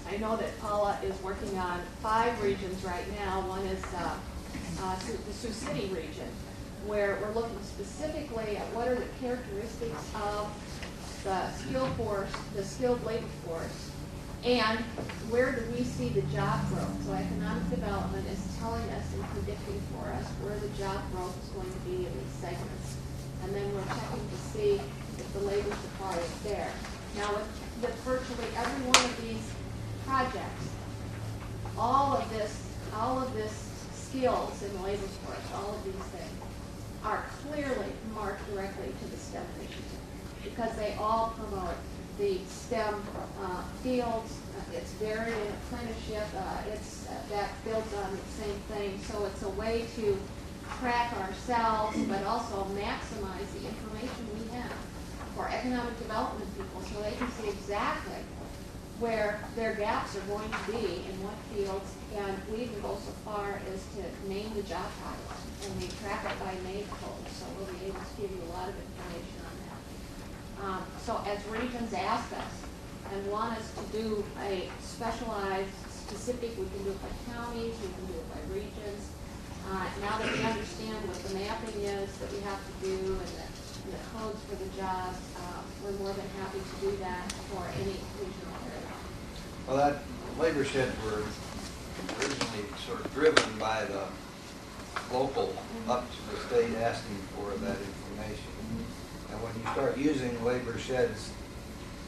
I know that Paula is working on 5 regions right now. One is the Sioux City region, where we're looking specifically at what are the characteristics of the skilled labor force, and where do we see the job growth. So economic development is telling us and predicting for us where the job growth is going to be in these segments. And then we're checking to see if the labor supply is there. Now, with virtually every one of these projects, all of this skills in the labor force, all of these things, are clearly marked directly to the STEM initiative because they all promote the STEM fields. It's varied apprenticeship. That builds on the same thing. So it's a way to track ourselves, but also maximize the information we have for economic development people, so they can see exactly where their gaps are going to be in what fields, and we even go so far as to name the job titles, and we track it by name code, so we'll be able to give you a lot of information on that. So as regions ask us and want us to do a specialized, specific, we can do it by counties, we can do it by regions. Now that we understand what the mapping is that we have to do and the codes for the jobs, we're more than happy to do that for any regional area. Well, that labor shed were originally sort of driven by the local up to the state asking for that information. And when you start using labor sheds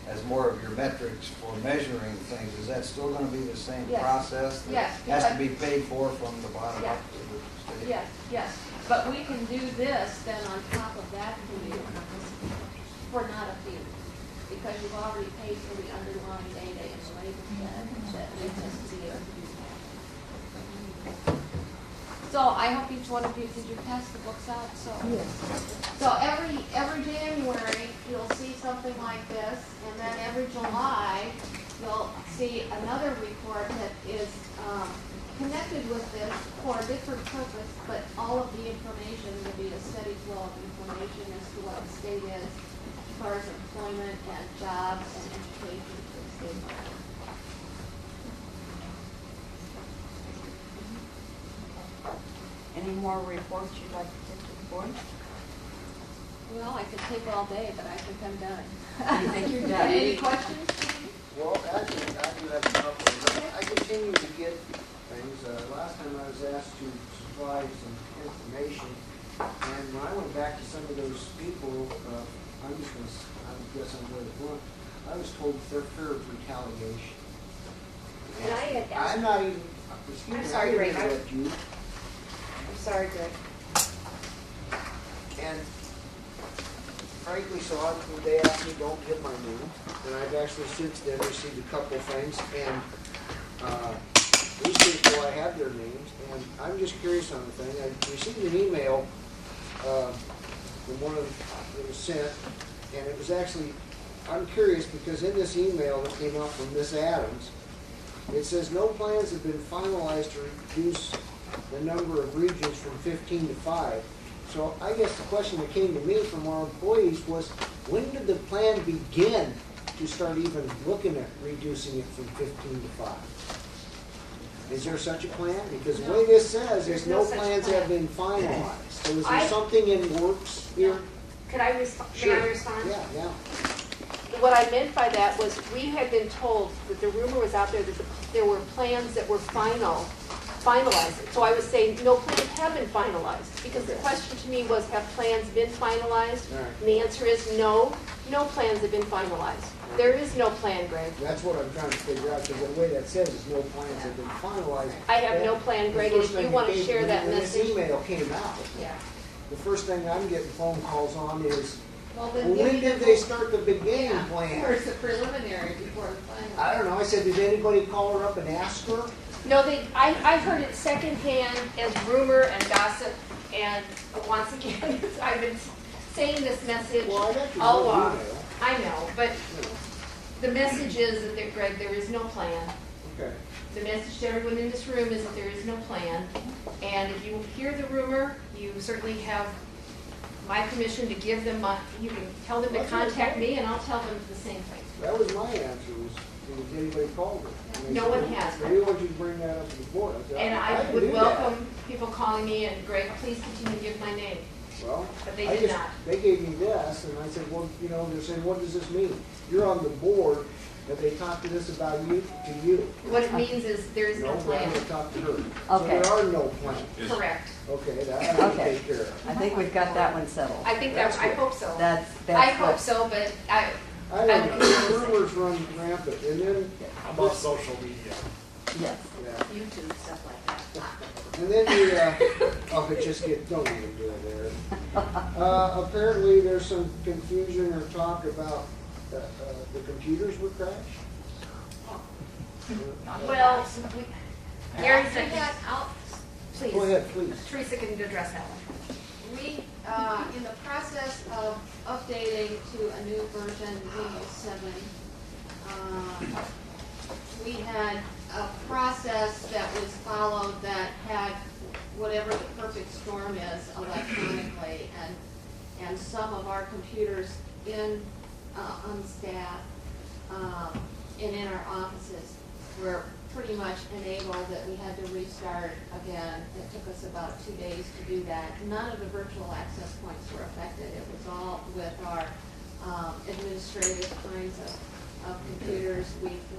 as more of your metrics for measuring things, is that still going to be the same process? That has to be paid for from the bottom up to the state? Yes. But we can do this then on top of that for not a fee. because you've already paid for the underlying data in the labor that leads us to be able to do that. So I hope each one of you, did you pass the books out? So every January, you'll see something like this, and then every July, you'll see another report that is connected with this for a different purpose, but all of the information will be a steady flow of information as to what the state is as far as employment and jobs and education for the state of Iowa. Any more reports you'd like to take to the board? Well, I could take all day, but I think I'm done. You think you're done? Any questions? Well, actually, I do have a couple. I continue to get things. Last time I was asked to supply some information, and when I went back to some of those people, I guess I'm going to blunt, I was told that they're fear of retaliation. And I had asked. I'm not even, excuse me, I'm sorry, I Greg. didn't interrupt you. I'm sorry, Greg. And frankly, so they asked me, don't give my name, and I've actually since then received a couple things, and these people, I have their names, and I'm just curious on the thing. I received an email from one of that was sent, and it was actually, I'm curious because in this email that came out from Miss Adams, it says no plans have been finalized to reduce the number of regions from 15 to 5. So I guess the question that came to me from our employees was, when did the plan begin to start even looking at reducing it from 15 to 5? Is there such a plan? Because the way this says is no plans have been finalized. So is there something in works here? Could I respond? Sure. Can I respond? Yeah. What I meant by that was we had been told that the rumor was out there that there were plans that were finalized. So I was saying no plans have been finalized because the question to me was, have plans been finalized? Right. And the answer is no, no plans have been finalized. There is no plan, Greg. That's what I'm trying to figure out, because the way that says is no plans have been finalized. I have no plan, Greg, and if you want to share that message. When this email came out, Yeah. the first thing I'm getting phone calls on is, Well, when did they start the beginning plan? Or it's a preliminary before the final. I don't know. I said, did anybody call her up and ask her? No, I heard it secondhand as rumor and gossip, and once again, I've been saying this message Well, I got your all little along. email. I know, but the message is that, Greg, there is no plan. Okay. The message to everyone in this room is that there is no plan. And if you hear the rumor, you certainly have my permission to give them you can tell them to contact me and I'll tell them the same thing. That was my answer, was, did anybody call her? And they No said, one has. Maybe want you to bring that up to the board. I said, And I I can would do that. welcome people calling me and Greg, please continue to give my name. Well, But they I did just, not. they gave me this, and I said, well, you know, they're saying, what does this mean? You're on the board, have they talked to this about you, to you? What it means is there is no No, plan. I haven't talked to her. Okay. So there are no plans. Correct. Okay, that I can Okay. take care of. I think we've got that one settled. I think that, I hope so. That's I what- hope so, but I don't know, rumors run rampant, and then. How about social media? Yes. Yeah. YouTube, stuff like that. And then oh, it just get, don't even do it there. Apparently, there's some confusion or talk about the computers would crash. Well, Gary After said, that, please. Go ahead, please. Teresa can address that one. We, in the process of updating to a new version, Windows 7, we had a process that was followed that had whatever the perfect storm is electronically, and some of our computers on staff and in our offices were pretty much enabled that we had to restart again. It took us about 2 days to do that. None of the virtual access points were affected. It was all with our administrative kinds of computers.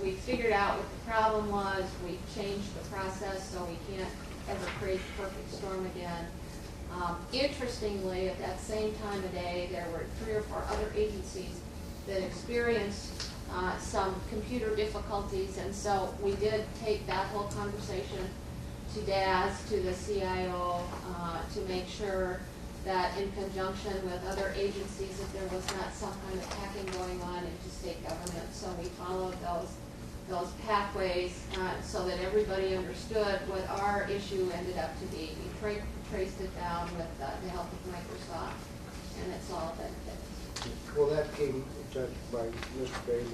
We figured out what the problem was. We changed the process so we can't ever create the perfect storm again. Interestingly, at that same time of day, there were 3 or 4 other agencies that experienced some computer difficulties, and so we did take that whole conversation to DAS, to the CIO, to make sure that in conjunction with other agencies, if there was not some kind of hacking going on into state government. So we followed those pathways so that everybody understood what our issue ended up to be. We traced it down with the help of Microsoft, and it's all been fixed. Well, that came by Mr. Bailey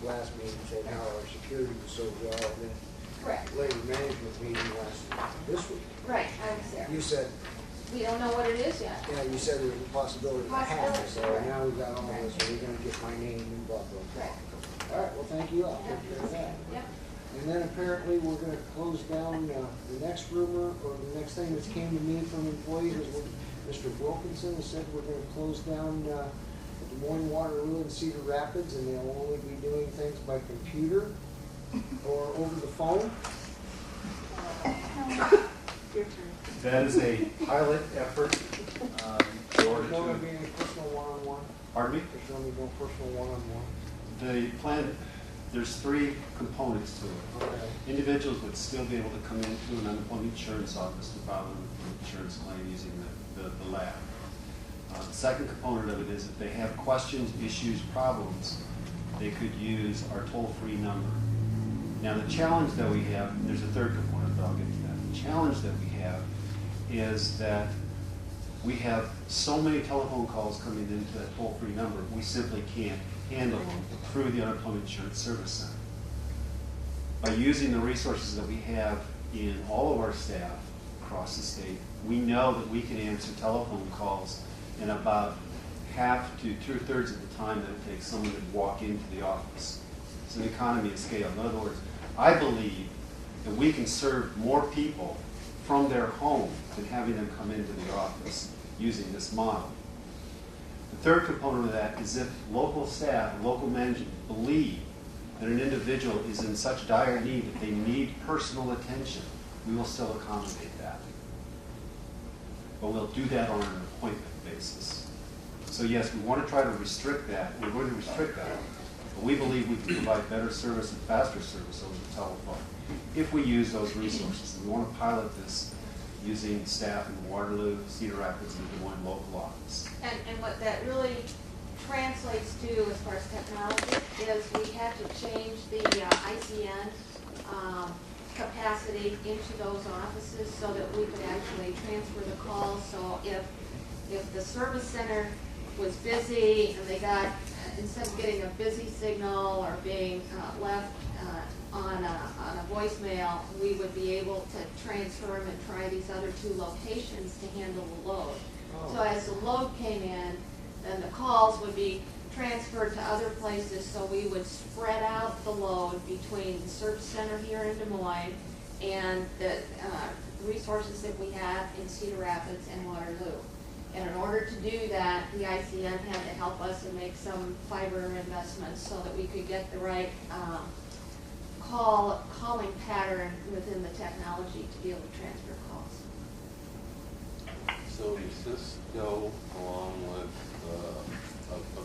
last meeting, said how our security was so well, and then Correct. labor management meeting this week. Right, I was there. You said, We don't know what it is yet. yeah, you said there was a possibility of a hack, Possibility, so right. now we've got all this, so we're gonna get my name and blah, blah, blah. All right, well, thank you, I'll take care of that. Yep. And then apparently we're gonna close down, the next rumor, or the next thing that's came to me from employees is what Mr. Wilkinson has said, we're gonna close down, Des Moines, Waterloo, and Cedar Rapids, and they'll only be doing things by computer or over the phone. Your turn. That is a pilot effort. There's not gonna be any personal one-on-one. Pardon me? There's gonna be no personal one-on-one. The plan, there's three components to it. Okay. Individuals would still be able to come into an unemployment insurance office to file an unemployment insurance claim using the lab. The second component of it is if they have questions, issues, problems, they could use our toll-free number. Now, the challenge that we have, and there's a third component, but I'll get to that. The challenge that we have is that we have so many telephone calls coming into that toll-free number, we simply can't handle them through the Unemployment Insurance Service Center. By using the resources that we have in all of our staff across the state, we know that we can answer telephone calls in about half to 2/3 of the time that it takes someone to walk into the office. It's an economy of scale. In other words, I believe that we can serve more people from their home than having them come into the office using this model. The third component of that is if local staff, local management believe that an individual is in such dire need that they need personal attention, we will still accommodate that. But we'll do that on an appointment basis. So yes, we want to try to restrict that. We're going to restrict that. But we believe we can provide better service and faster service over the telephone if we use those resources. And we want to pilot this using staff in Waterloo, Cedar Rapids, and Des Moines local office. And what that really translates to as far as technology is we had to change the ICN capacity into those offices so that we could actually transfer the calls. So if the service center was busy and they got, instead of getting a busy signal or being left on a voicemail, we would be able to transfer them and try these other two locations to handle the load. So as the load came in, then the calls would be transferred to other places, so we would spread out the load between the service center here in Des Moines and the resources that we have in Cedar Rapids and Waterloo. And in order to do that, the ICN had to help us and make some fiber investments so that we could get the right calling pattern within the technology to be able to transfer calls. So does this go along with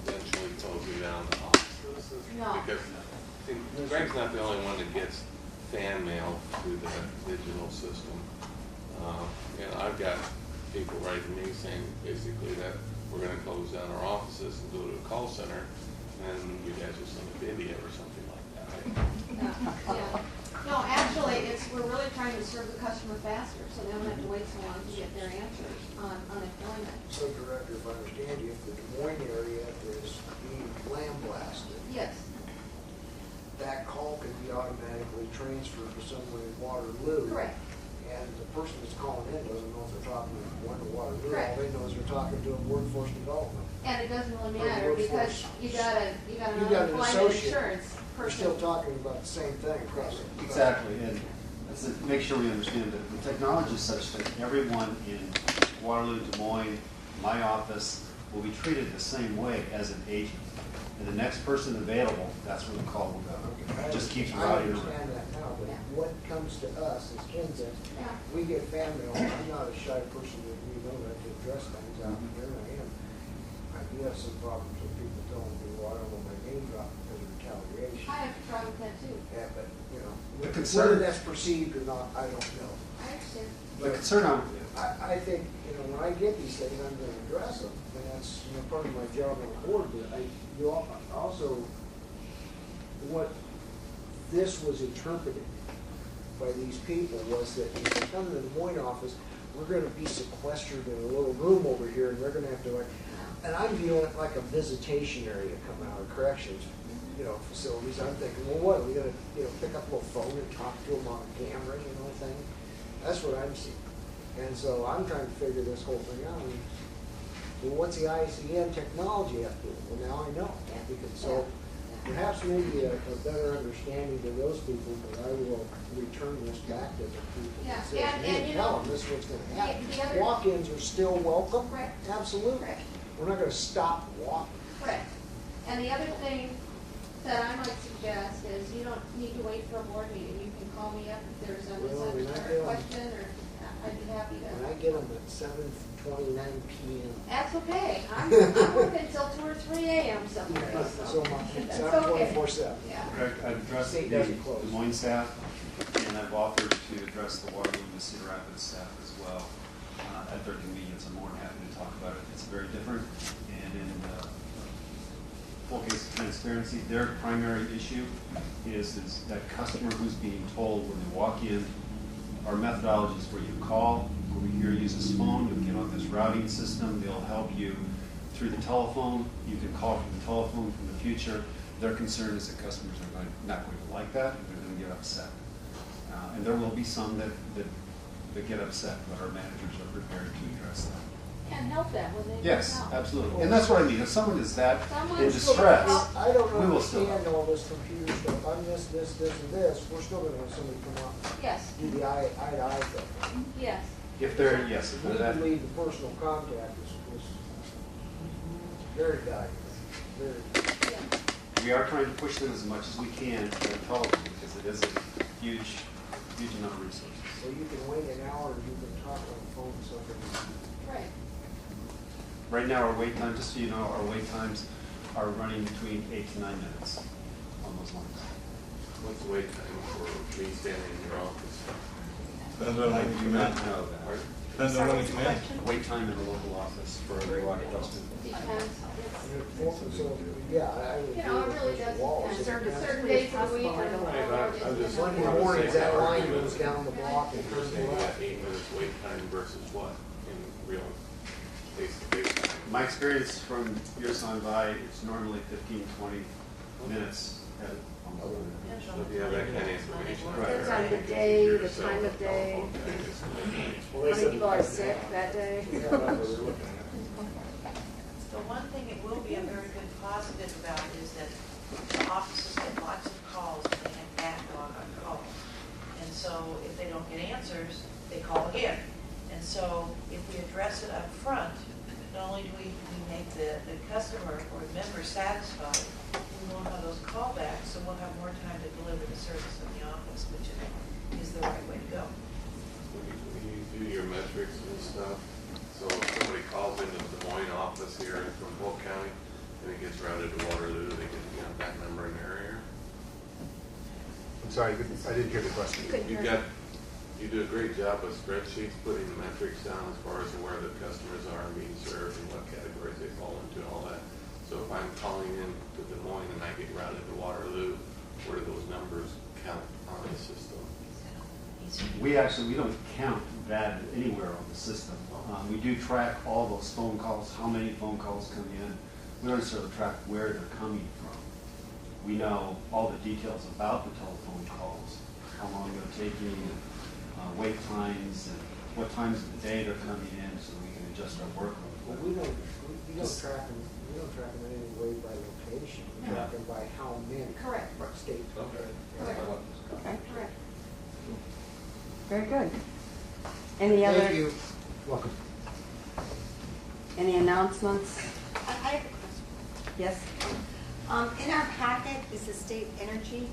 eventually closing down the offices? No. Because I think Greg's not the only one that gets fan mail through that digital system. And I've got people writing me saying basically that we're going to close down our offices and go to a call center, and you guys will send a video or something like that. Yeah. No, actually, we're really trying to serve the customer faster, so they don't have to wait so long to get their answers on unemployment. So, Director, if I understand you, if the Des Moines area is being land blasted, yes, that call could be automatically transferred to someone in Waterloo. Correct. And the person that's calling in doesn't know if they're talking to one in Waterloo. Correct. All they know is they're talking to a workforce development. And it doesn't really Or matter because workforce. you got an an unemployment associate. insurance We're person. still talking about the same thing across the. Exactly, and let's make sure we understand that the technology is such that everyone in Waterloo, Des Moines, my office, will be treated the same way as an agent. And the next person available, that's where the call will go. It just keeps I routing understand around. that now, but what comes to us as Kensington, we get fan mail. I'm not a shy person that we know that to address things out here, and I am. I do have some problems with people telling me, well, I don't want my name dropped because of retaliation. I have a problem with that too. Yeah, but, you know, The concern- whether that's perceived or not, I don't know. I understand. The concern I think, you know, when when I get these things, I'm gonna address them, and that's, you know, part of my job on the board, but also, what this was interpreted by these people was that if they come to the Des Moines office, we're gonna be sequestered in a little room over here, and they're gonna have to and I'm viewing it like a visitation area coming out of corrections, you know, facilities. I'm thinking, well, what, are we gonna, you know, pick up a little phone and talk to them on camera, you know, thing? That's what I'm seeing. And so I'm trying to figure this whole thing out. And, well, what's the ICN technology have to do? Well, now I know. Because so perhaps maybe a better understanding to those people, but I will return this back to the people. Yeah, That says, and hey, you tell know, them this is what's going to the happen. other- Walk-ins are still welcome. Correct. Absolutely. Correct. We're not going to stop walking. Correct. And the other thing that I might suggest is you don't need to wait for a board meeting. You can call me up if there's a Well, when I misunderstanding get or 'em- question, or I'd be happy And I to. get them at 7:29 p.m. That's okay. I'm working until 2 or 3 a.m. somewhere. So much. That's It's okay. 24/7. Yeah. Greg, I've addressed the State doesn't close. Des Moines staff, and I've offered to address the Waterloo and the Cedar Rapids staff as well at their convenience. I'm more than happy to talk about it. It's very different, and in full case of transparency, their primary issue is that customer who's being told when they walk in, our methodology is where you call, over here use this phone, you'll get on this routing system, they'll help you through the telephone, you can call from the telephone from the future. Their concern is that customers are not going to like that, and they're going to get upset. And there will be some that get upset, but our managers are prepared to address that. And help them when they Yes, come out. absolutely. And that's what I mean, if someone is that Someone in still- distress, I don't we will still understand all this computer stuff. I'm this, and this. We're still going to have somebody come up Yes, and do the eye-to-eye thing. yes. if they're, yes, if We they're that. believe the personal contact is very valuable. Very. We are trying to push them as much as we can to the telephone because it is a huge amount of resources. So you can wait an hour and you can talk on the phone to somebody. Right. Right now, our wait time, just so you know, our wait times are running between 8 to 9 minutes on those lines. What's the wait time for me standing in your office? I do not know that. Depends on when you come in. Wait time in the local office for a water question. Depends. So, yeah, I would. You know, it really does depend. Certain days of the week or I'm just- Monday mornings, that line goes down the block and turns Saying left. that 8 minutes wait time versus what in real face-to-face time? My experience from years gone by, it's normally 15, 20 minutes at So if you have that kind of information. out Depends there, on I the think day, your the cell time of phone day. tag is How many people are sick that day? So one thing it will be a very good positive about is that the offices get lots of calls and they have backlog on calls. And so if they don't get answers, they call again. And so if we address it up front, not only do we make the customer or the member satisfied, we won't have those callbacks, so we'll have more time to deliver the service in the office, which is the right way to go. When you do your metrics and stuff, so if somebody calls into the Des Moines office here from Polk County, and it gets routed to Waterloo, they get the contact number in their area. I'm sorry, I didn't hear the question. You do a great job with spreadsheets, putting the metrics down as far as where the customers are being served and what categories they fall into, all that. So if I'm calling in to Des Moines and I get routed to Waterloo, where do those numbers count on the system? We don't count that anywhere on the system. We do track all those phone calls, how many phone calls come in. We don't necessarily track where they're coming from. We know all the details about the telephone calls, how long they're taking, wait times, and what times of the day they're coming in, so we can adjust our workload. But we don't track them in any way by location. We track them by how many. Correct. State. Okay. Correct. Very good. Any other? Thank you. Welcome. Any announcements? I have a question. Yes? In our packet is the state energy,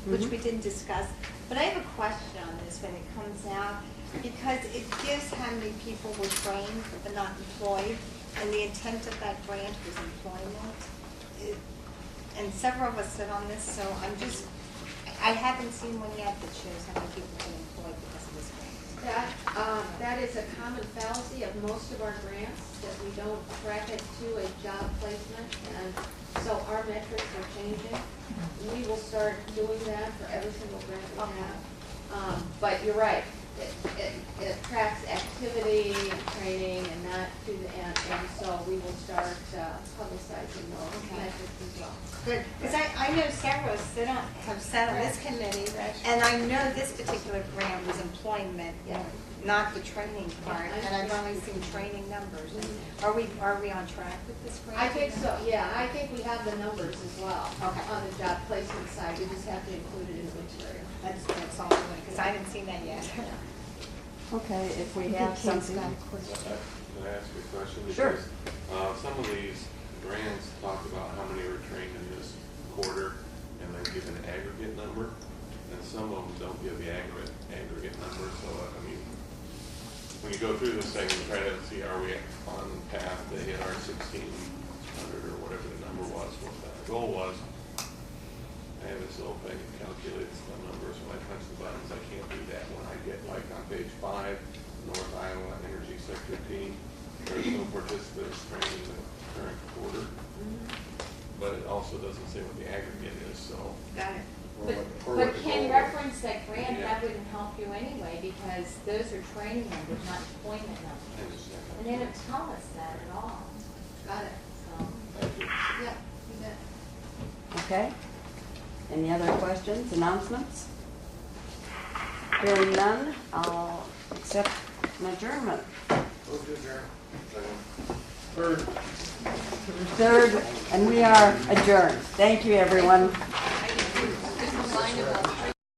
which we didn't discuss, but I have a question on this when it comes out, because it gives how many people were trained but not employed, and the intent of that grant was employment. And several of us sit on this, so I haven't seen one yet that shows how many people have been employed because of this grant. That is a common fallacy of most of our grants, that we don't track it to a job placement, and so our metrics are changing. We will start doing that for every single grant we have. But you're right, it tracks activity and training and not to the end, and so we will start publicizing those metrics as well. Good, because I know several that have sat on this committee, and I know this particular grant was employment, not the training part, and I've only seen training numbers. Are we on track with this grant? I think so, yeah, I think we have the numbers as well. On the job placement side, we just have to include it in the material. That's all, because I haven't seen that yet. Okay, if we have something. Can I ask you a question? Sure. Because, some of these grants talk about how many were trained in this quarter, and they give an aggregate number, and some of them don't give the aggregate number. So, I mean, when you go through this thing and try to see, are we on path to hit our 1,600 or whatever the number was, what the goal was, I have this little thing that calculates the numbers. When I punch the buttons, I can't do that. When I get like on page 5, North Iowa Energy Sector Team, there's no participants trained in the current quarter. But it also doesn't say what the aggregate is, so. Got it. But can reference that grant, Yeah. that wouldn't help you anyway, because those are training numbers, not employment I numbers. understand that. And they don't tell us that at all. Got it. So, Thank you. Yeah, you bet. Okay. Any other questions, announcements? Hearing none, I'll accept an adjournment. Move to adjourn. Third, and we are adjourned. Thank you, everyone. Just a line about